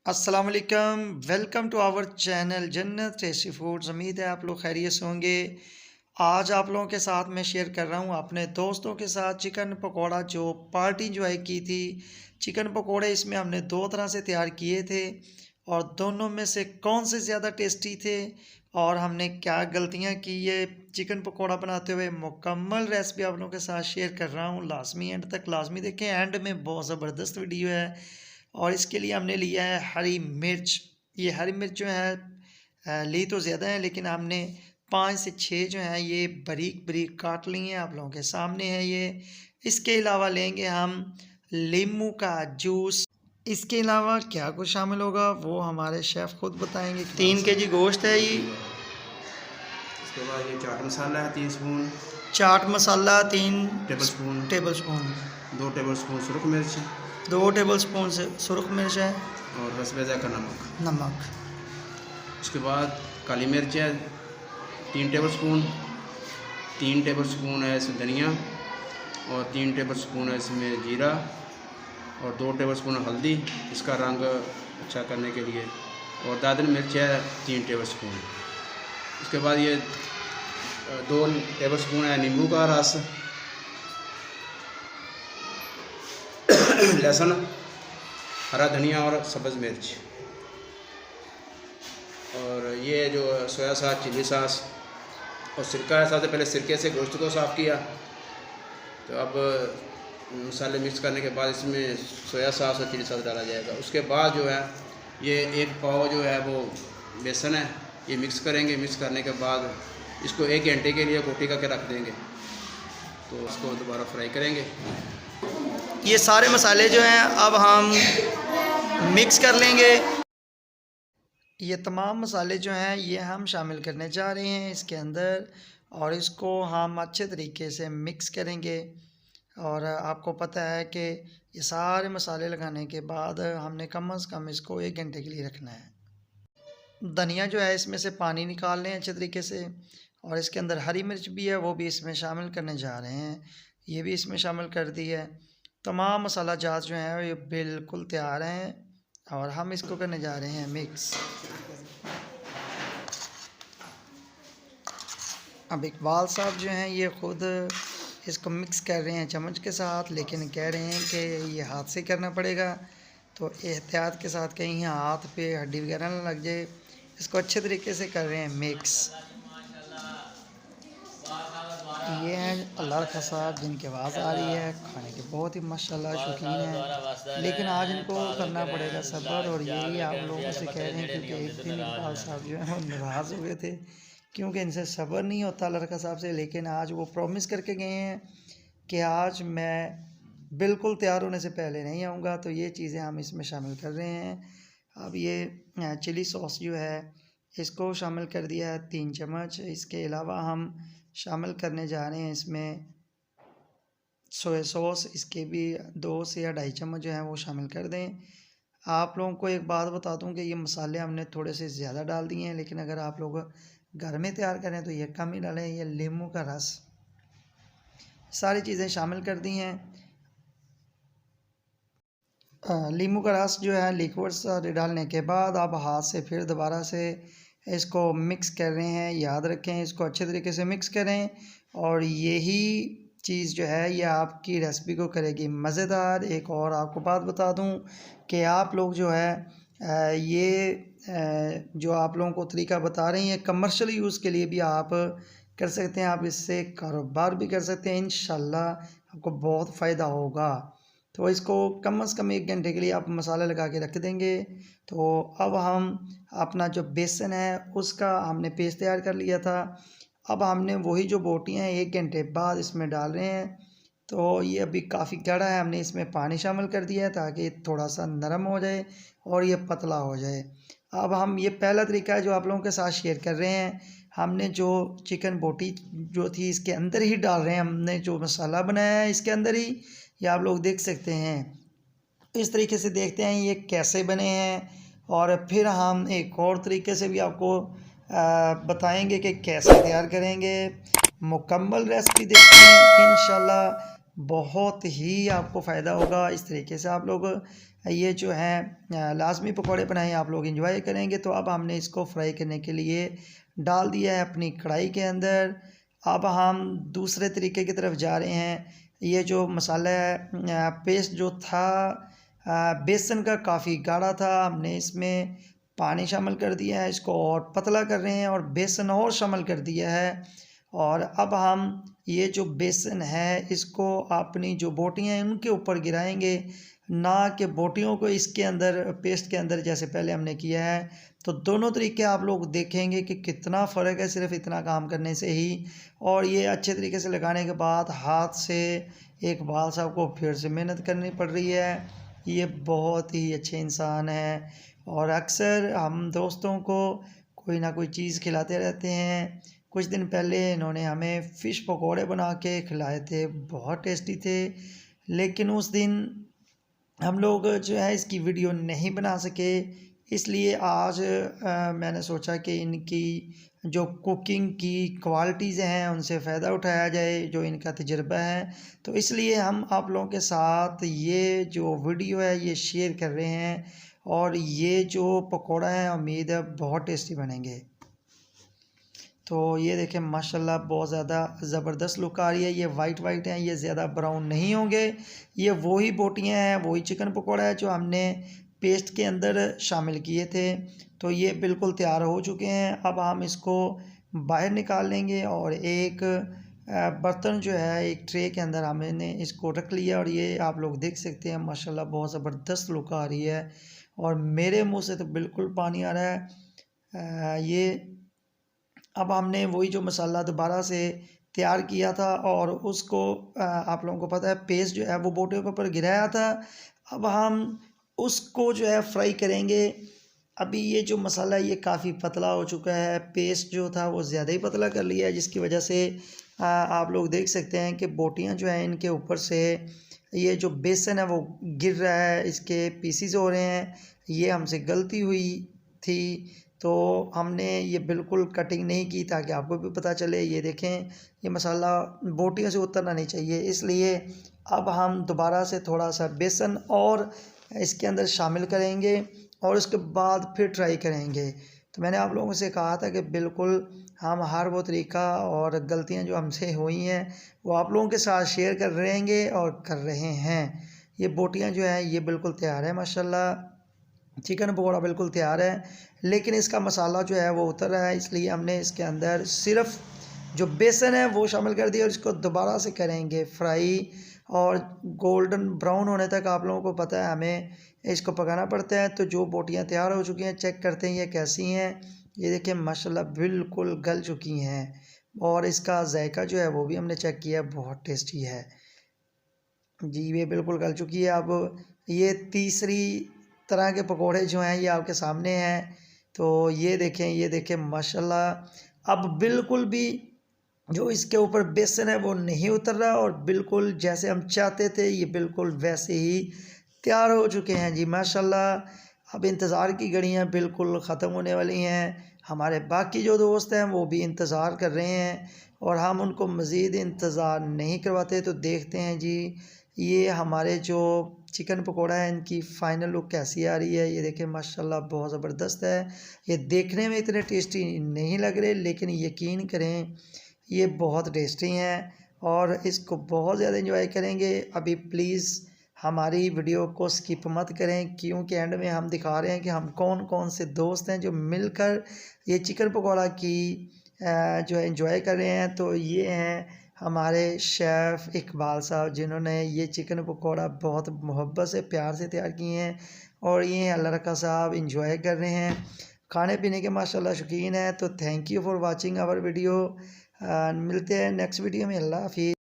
अस्सलाम वालेकुम। Welcome to our channel जन्नत टेस्टी फूड्स। उम्मीद है आप लोग खैरियत से होंगे। आज आप लोगों के साथ मैं शेयर कर रहा हूँ अपने दोस्तों के साथ चिकन पकोड़ा, जो पार्टी इंजॉय की थी। चिकन पकोड़े इसमें हमने दो तरह से तैयार किए थे और दोनों में से कौन से ज़्यादा टेस्टी थे और हमने क्या गलतियाँ की, ये चिकन पकोड़ा बनाते हुए मुकम्मल रेसिपी आप लोगों के साथ शेयर कर रहा हूँ। लाजमी एंड तक लाजमी देखें, एंड में बहुत ज़बरदस्त वीडियो है। और इसके लिए हमने लिया है हरी मिर्च। ये हरी मिर्च जो है ली तो ज़्यादा है, लेकिन हमने 5 से 6 जो है ये बारीक बारीक काट ली हैं, आप लोगों के सामने है ये। इसके अलावा लेंगे हम नींबू का जूस। इसके अलावा क्या कुछ शामिल होगा वो हमारे शेफ़ खुद बताएंगे। 3 kg गोश्त है ये। इसके बाद ये चाट मसाला है 3 स्पून, चाट मसाला 3 table tablespoon, 2 tablespoon सुरख मिर्च 2 टेबल स्पून से सुरख मिर्च है, और रसभेजा का नमक। नमक। उसके बाद काली मिर्च है 3 टेबल स्पून, 3 टेबल स्पून है इसमें धनिया और 3 टेबल स्पून है इसमें जीरा और 2 टेबल स्पून हल्दी इसका रंग अच्छा करने के लिए, और दादन मिर्च है 3 टेबल स्पून। उसके बाद ये 2 टेबल स्पून है नींबू का रस, लहसुन, हरा धनिया और सब्ज़ मिर्च, और ये जो सोया सॉस, चिली सॉस और सिरका है। सबसे पहले सिरके से गोश्त को साफ़ किया, तो अब मसाले मिक्स करने के बाद इसमें सोया सॉस और चिली सॉस डाला जाएगा। उसके बाद जो है ये 1 पाव जो है वो बेसन है, ये मिक्स करेंगे। मिक्स करने के बाद इसको 1 घंटे के लिए कोटी करके रख देंगे, तो उसको दोबारा फ्राई करेंगे। ये सारे मसाले जो हैं अब हम मिक्स कर लेंगे। ये तमाम मसाले जो हैं ये हम शामिल करने जा रहे हैं इसके अंदर, और इसको हम अच्छे तरीके से मिक्स करेंगे। और आपको पता है कि ये सारे मसाले लगाने के बाद हमने कम से कम इसको 1 घंटे के लिए रखना है। धनिया जो है इसमें से पानी निकाल लें अच्छे तरीके से, और इसके अंदर हरी मिर्च भी है वो भी इसमें शामिल करने जा रहे हैं, ये भी इसमें शामिल कर दी है। तमाम मसाला जात जो हैं ये बिल्कुल तैयार हैं और हम इसको करने जा रहे हैं मिक्स। अब इकबाल साहब जो हैं ये ख़ुद इसको मिक्स कर रहे हैं चम्मच के साथ, लेकिन कह रहे हैं कि ये हाथ से करना पड़ेगा, तो एहतियात के साथ कहीं हाथ पे हड्डी वगैरह ना लग जाए। इसको अच्छे तरीके से कर रहे हैं मिक्स। ये हैं अल्लाह रखा साहब जिनकी आवाज़ आ रही है, खाने के बहुत ही माशाल्लाह शौकीन हैं, लेकिन आज इनको करना पड़ेगा सब्र। और यही आप लोगों से कह रहे हैं, क्योंकि एक दिन इकबाल साहब जो है वो नाराज़ हो गए थे क्योंकि इनसे सब्र नहीं होता अल्लाह रखा साहब से। लेकिन आज वो प्रॉमिस करके गए हैं कि आज मैं बिल्कुल तैयार होने से पहले नहीं आऊँगा, तो ये चीज़ें हम इसमें शामिल कर रहे हैं। अब ये चिली सॉस जो है इसको शामिल कर दिया है 3 चम्मच। इसके अलावा हम शामिल करने जा रहे हैं इसमें सोया सॉस, इसके भी 2 से या 2.5 चम्मच जो है वो शामिल कर दें। आप लोगों को एक बात बता दूं कि ये मसाले हमने थोड़े से ज़्यादा डाल दिए हैं, लेकिन अगर आप लोग घर में तैयार करें तो ये कम ही डालें। ये नींबू का रस, सारी चीज़ें शामिल कर दी हैं। नींबू का रस जो है लिक्विड सारे डालने के बाद अब हाथ से फिर दोबारा से इसको मिक्स कर रहे हैं। याद रखें इसको अच्छे तरीके से मिक्स करें, और यही चीज़ जो है ये आपकी रेसिपी को करेगी मज़ेदार। एक और आपको बात बता दूं कि आप लोग जो है ये जो आप लोगों को तरीका बता रही हैं कमर्शियल यूज़ के लिए भी आप कर सकते हैं, आप इससे कारोबार भी कर सकते हैं। इंशाल्लाह आपको बहुत फ़ायदा होगा। तो इसको कम से कम 1 घंटे के लिए आप मसाला लगा के रख देंगे। तो अब हम अपना जो बेसन है उसका हमने पेस्ट तैयार कर लिया था, अब हमने वही जो बोटियाँ हैं 1 घंटे बाद इसमें डाल रहे हैं। तो ये अभी काफ़ी गाढ़ा है, हमने इसमें पानी शामिल कर दिया है ताकि थोड़ा सा नरम हो जाए और ये पतला हो जाए। अब हम ये पहला तरीका है जो आप लोगों के साथ शेयर कर रहे हैं। हमने जो चिकन बोटी जो थी इसके अंदर ही डाल रहे हैं, हमने जो मसाला बनाया है इसके अंदर ही, ये आप लोग देख सकते हैं। इस तरीके से देखते हैं ये कैसे बने हैं, और फिर हम एक और तरीके से भी आपको बताएंगे कि कैसे तैयार करेंगे। मुकम्मल रेसिपी देखते हैं, इंशाल्लाह बहुत ही आपको फ़ायदा होगा। इस तरीके से आप लोग ये जो है लाजमी पकौड़े बनाए, आप लोग इंजॉय करेंगे। तो अब हमने इसको फ्राई करने के लिए डाल दिया है अपनी कढ़ाई के अंदर। अब हम दूसरे तरीके की तरफ जा रहे हैं। ये जो मसाला है पेस्ट जो था बेसन का काफ़ी गाढ़ा था, हमने इसमें पानी शामिल कर दिया है, इसको और पतला कर रहे हैं और बेसन और शामिल कर दिया है। और अब हम ये जो बेसन है इसको अपनी जो बोटियाँ हैं उनके ऊपर गिराएंगे, ना कि बोटियों को इसके अंदर पेस्ट के अंदर जैसे पहले हमने किया है। तो दोनों तरीके आप लोग देखेंगे कि कितना फ़र्क है सिर्फ इतना काम करने से ही। और ये अच्छे तरीके से लगाने के बाद हाथ से इकबाल साहब को फिर से मेहनत करनी पड़ रही है। ये बहुत ही अच्छे इंसान हैं और अक्सर हम दोस्तों को कोई ना कोई चीज़ खिलाते रहते हैं। कुछ दिन पहले इन्होंने हमें फ़िश पकोड़े बना के खिलाए थे, बहुत टेस्टी थे। लेकिन उस दिन हम लोग जो है इसकी वीडियो नहीं बना सके, इसलिए आज मैंने सोचा कि इनकी जो कुकिंग की क्वालिटीज़ हैं उनसे फ़ायदा उठाया जाए, जो इनका तजुर्बा है। तो इसलिए हम आप लोगों के साथ ये जो वीडियो है ये शेयर कर रहे हैं। और ये जो पकौड़ा है उम्मीद है बहुत टेस्टी बनेंगे। तो ये देखें माशाल्लाह बहुत ज़्यादा ज़बरदस्त लुक आ रही है। ये वाइट वाइट हैं, ये ज़्यादा ब्राउन नहीं होंगे। ये वही बोटियां हैं, वही चिकन पकौड़ा है जो हमने पेस्ट के अंदर शामिल किए थे। तो ये बिल्कुल तैयार हो चुके हैं। अब हम इसको बाहर निकाल लेंगे और एक बर्तन जो है एक ट्रे के अंदर हमने इसको रख लिया। और ये आप लोग देख सकते हैं माशाल्लाह बहुत ज़बरदस्त लुक आ रही है और मेरे मुँह से तो बिल्कुल पानी आ रहा है। ये अब हमने वही जो मसाला दोबारा से तैयार किया था और उसको आप लोगों को पता है पेस्ट जो है वो बोटियों के ऊपर गिराया था। अब हम उसको जो है फ्राई करेंगे। अभी ये जो मसाला है ये काफ़ी पतला हो चुका है, पेस्ट जो था वो ज़्यादा ही पतला कर लिया है, जिसकी वजह से आप लोग देख सकते हैं कि बोटियां जो हैं इनके ऊपर से ये जो बेसन है वो गिर रहा है, इसके पीसीज हो रहे हैं। ये हमसे गलती हुई थी, तो हमने ये बिल्कुल कटिंग नहीं की ताकि आपको भी पता चले। ये देखें ये मसाला बोटियों से उतरना नहीं चाहिए, इसलिए अब हम दोबारा से थोड़ा सा बेसन और इसके अंदर शामिल करेंगे और उसके बाद फिर ट्राई करेंगे। तो मैंने आप लोगों से कहा था कि बिल्कुल हम हर वो तरीका और गलतियां जो हमसे हुई हैं वो आप लोगों के साथ शेयर कर रहेंगे और कर रहे हैं। ये बोटियां जो हैं ये बिल्कुल तैयार है माशाल्लाह, चिकन पकौड़ा बिल्कुल तैयार है। लेकिन इसका मसाला जो है वो उतर रहा है, इसलिए हमने इसके अंदर सिर्फ जो बेसन है वो शामिल कर दिया और इसको दोबारा से करेंगे फ्राई और गोल्डन ब्राउन होने तक। आप लोगों को पता है हमें इसको पकाना पड़ता है। तो जो बोटियां तैयार हो चुकी हैं चेक करते हैं ये कैसी हैं। ये देखिए माशाल्लाह बिल्कुल गल चुकी हैं और इसका जायका जो है वो भी हमने चेक किया, बहुत टेस्टी है जी। ये बिल्कुल गल चुकी है। अब ये तीसरी तरह के पकोड़े जो हैं ये आपके सामने हैं। तो ये देखें माशाल्लाह अब बिल्कुल भी जो इसके ऊपर बेसन है वो नहीं उतर रहा और बिल्कुल जैसे हम चाहते थे ये बिल्कुल वैसे ही तैयार हो चुके हैं जी माशाल्लाह। अब इंतज़ार की घड़ियां बिल्कुल ख़त्म होने वाली हैं। हमारे बाकी जो दोस्त हैं वो भी इंतज़ार कर रहे हैं और हम उनको मज़ीद इंतज़ार नहीं करवाते। तो देखते हैं जी ये हमारे जो चिकन पकोड़ा है इनकी फ़ाइनल लुक कैसी आ रही है। ये देखें माशाल्लाह बहुत ज़बरदस्त है। ये देखने में इतने टेस्टी नहीं लग रहे, लेकिन यकीन करें ये बहुत टेस्टी हैं और इसको बहुत ज़्यादा एंजॉय करेंगे। अभी प्लीज़ हमारी वीडियो को स्किप मत करें, क्योंकि एंड में हम दिखा रहे हैं कि हम कौन कौन से दोस्त हैं जो मिलकर ये चिकन पकौड़ा की जो एंजॉय कर रहे हैं। तो ये हैं हमारे शेफ़ इकबाल साहब, जिन्होंने ये चिकन पकौड़ा बहुत मोहब्बत से प्यार से तैयार किए हैं और ये अल्लाह रखा साहब एंजॉय कर रहे हैं, खाने पीने के माशाल्लाह शौकीन हैं। तो thank you for watching our video. मिलते हैं नेक्स्ट वीडियो में। अल्लाह हाफिज़।